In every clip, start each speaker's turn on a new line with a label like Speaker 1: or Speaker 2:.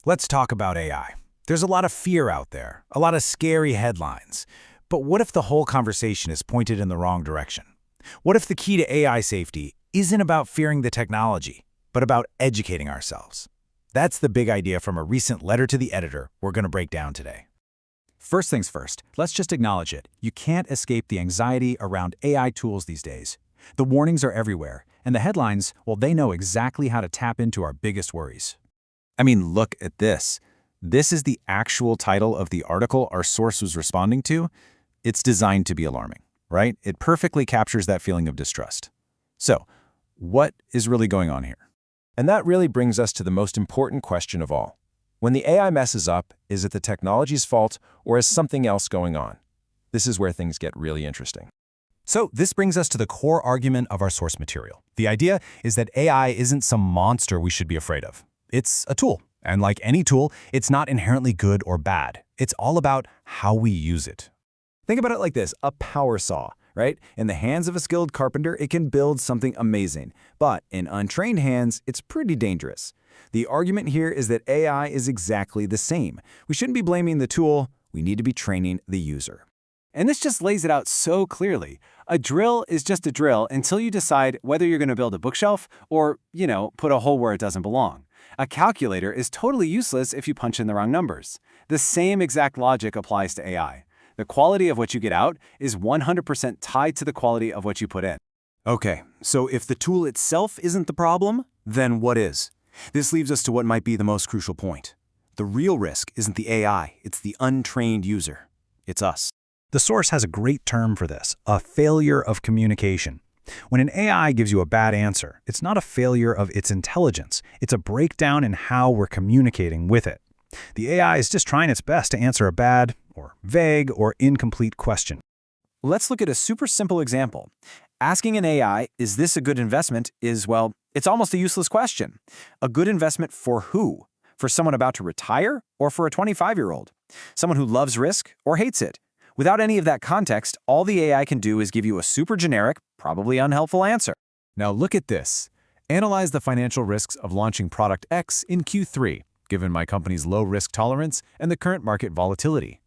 Speaker 1: Let's talk about AI. There's a lot of fear out there, a lot of scary headlines. But what if the whole conversation is pointed in the wrong direction? What if the key to AI safety isn't about fearing the technology, but about educating ourselves? That's the big idea from a recent letter to the editor we're going to break down today.
Speaker 2: First things first, let's just acknowledge it. You can't escape the anxiety around AI tools these days. The warnings are everywhere, and the headlines, well, they know exactly how to tap into our biggest worries.
Speaker 3: I mean, look at this. This is the actual title of the article our source was responding to. It's designed to be alarming, right? It perfectly captures that feeling of distrust. So, what is really going on here?
Speaker 4: And that really brings us to the most important question of all. When the AI messes up, is it the technology's fault or is something else going on? This is where things get really interesting.
Speaker 2: So this brings us to the core argument of our source material. The idea is that AI isn't some monster we should be afraid of. It's a tool. And like any tool, it's not inherently good or bad. It's all about how we use it.
Speaker 5: Think about it like this, a power saw, right? In the hands of a skilled carpenter, it can build something amazing. But in untrained hands, it's pretty dangerous. The argument here is that AI is exactly the same. We shouldn't be blaming the tool, we need to be training the user.
Speaker 6: And this just lays it out so clearly. A drill is just a drill until you decide whether you're going to build a bookshelf or, put a hole where it doesn't belong. A calculator is totally useless if you punch in the wrong numbers. The same exact logic applies to AI. The quality of what you get out is 100% tied to the quality of what you put in.
Speaker 5: Okay, so if the tool itself isn't the problem, then what is? This leaves us to what might be the most crucial point. The real risk isn't the AI, it's the untrained user. It's us.
Speaker 2: The source has a great term for this, a failure of communication. When an AI gives you a bad answer, it's not a failure of its intelligence. It's a breakdown in how we're communicating with it. The AI is just trying its best to answer a bad, or vague, or incomplete question.
Speaker 5: Let's look at a super simple example. Asking an AI, is this a good investment, it's almost a useless question. A good investment for who? For someone about to retire or for a 25-year-old? Someone who loves risk or hates it? Without any of that context, all the AI can do is give you a super generic, probably unhelpful answer.
Speaker 3: Now look at this. Analyze the financial risks of launching product X in Q3, given my company's low risk tolerance and the current market volatility.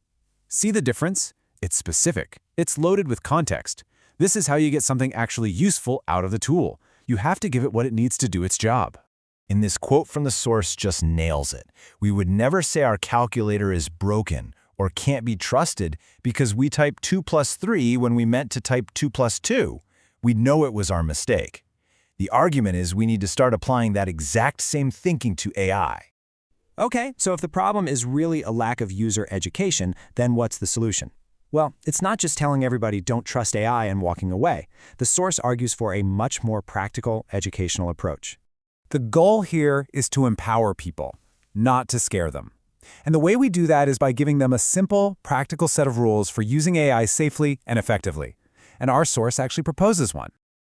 Speaker 3: See the difference? It's specific. It's loaded with context. This is how you get something actually useful out of the tool. You have to give it what it needs to do its job.
Speaker 1: And this quote from the source just nails it. We would never say our calculator is broken or can't be trusted because we typed 2 plus 3 when we meant to type 2 plus 2. We'd know it was our mistake. The argument is we need to start applying that exact same thinking to AI.
Speaker 2: Okay, so if the problem is really a lack of user education, then what's the solution? Well, it's not just telling everybody don't trust AI and walking away. The source argues for a much more practical educational approach.
Speaker 1: The goal here is to empower people, not to scare them. And the way we do that is by giving them a simple, practical set of rules for using AI safely and effectively. And our source actually proposes one.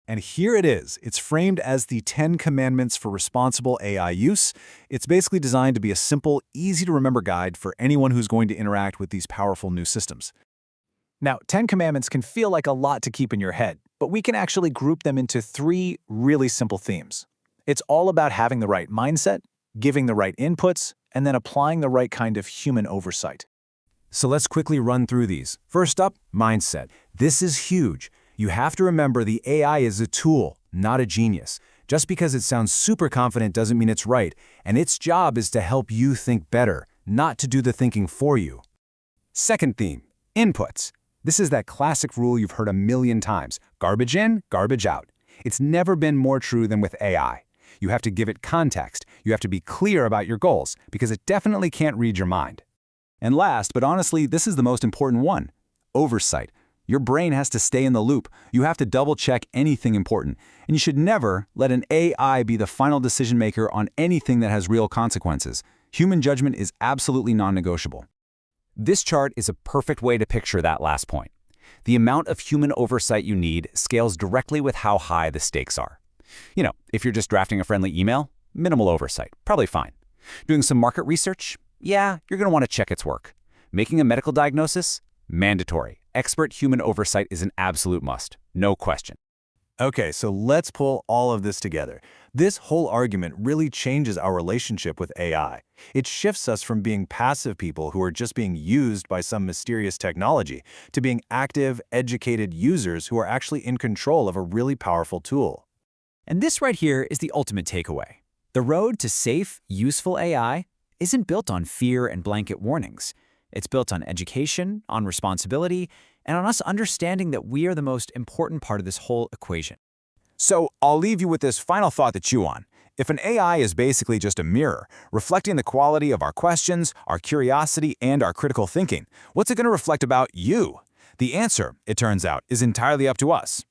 Speaker 1: And here it is. It's framed as the 10 Commandments for Responsible AI Use. It's basically designed to be a simple, easy-to-remember guide for anyone who's going to interact with these powerful new systems. Now, 10 Commandments can feel like a lot to keep in your head, but we can actually group them into 3 really simple themes. It's all about having the right mindset, giving the right inputs, and then applying the right kind of human oversight. So let's quickly run through these. First up, mindset. This is huge. You have to remember the AI is a tool, not a genius. Just because it sounds super confident doesn't mean it's right, and its job is to help you think better, not to do the thinking for you. Second theme, inputs. This is that classic rule you've heard a million times. Garbage in, garbage out. It's never been more true than with AI. You have to give it context. You have to be clear about your goals, because it definitely can't read your mind. And last, but honestly, this is the most important one, oversight. Your brain has to stay in the loop. You have to double-check anything important. And you should never let an AI be the final decision maker on anything that has real consequences. Human judgment is absolutely non-negotiable.
Speaker 7: This chart is a perfect way to picture that last point. The amount of human oversight you need scales directly with how high the stakes are. If you're just drafting a friendly email, minimal oversight, probably fine. Doing some market research? Yeah, you're going to want to check its work. Making a medical diagnosis? Mandatory. Expert human oversight is an absolute must, no question.
Speaker 2: Okay, so let's pull all of this together. This whole argument really changes our relationship with AI. It shifts us from being passive people who are just being used by some mysterious technology to being active, educated users who are actually in control of a really powerful tool.
Speaker 5: And this right here is the ultimate takeaway. The road to safe, useful AI isn't built on fear and blanket warnings. It's built on education, on responsibility, and on us understanding that we are the most important part of this whole equation.
Speaker 3: So I'll leave you with this final thought to chew on. If an AI is basically just a mirror, reflecting the quality of our questions, our curiosity, and our critical thinking, what's it going to reflect about you? The answer, it turns out, is entirely up to us.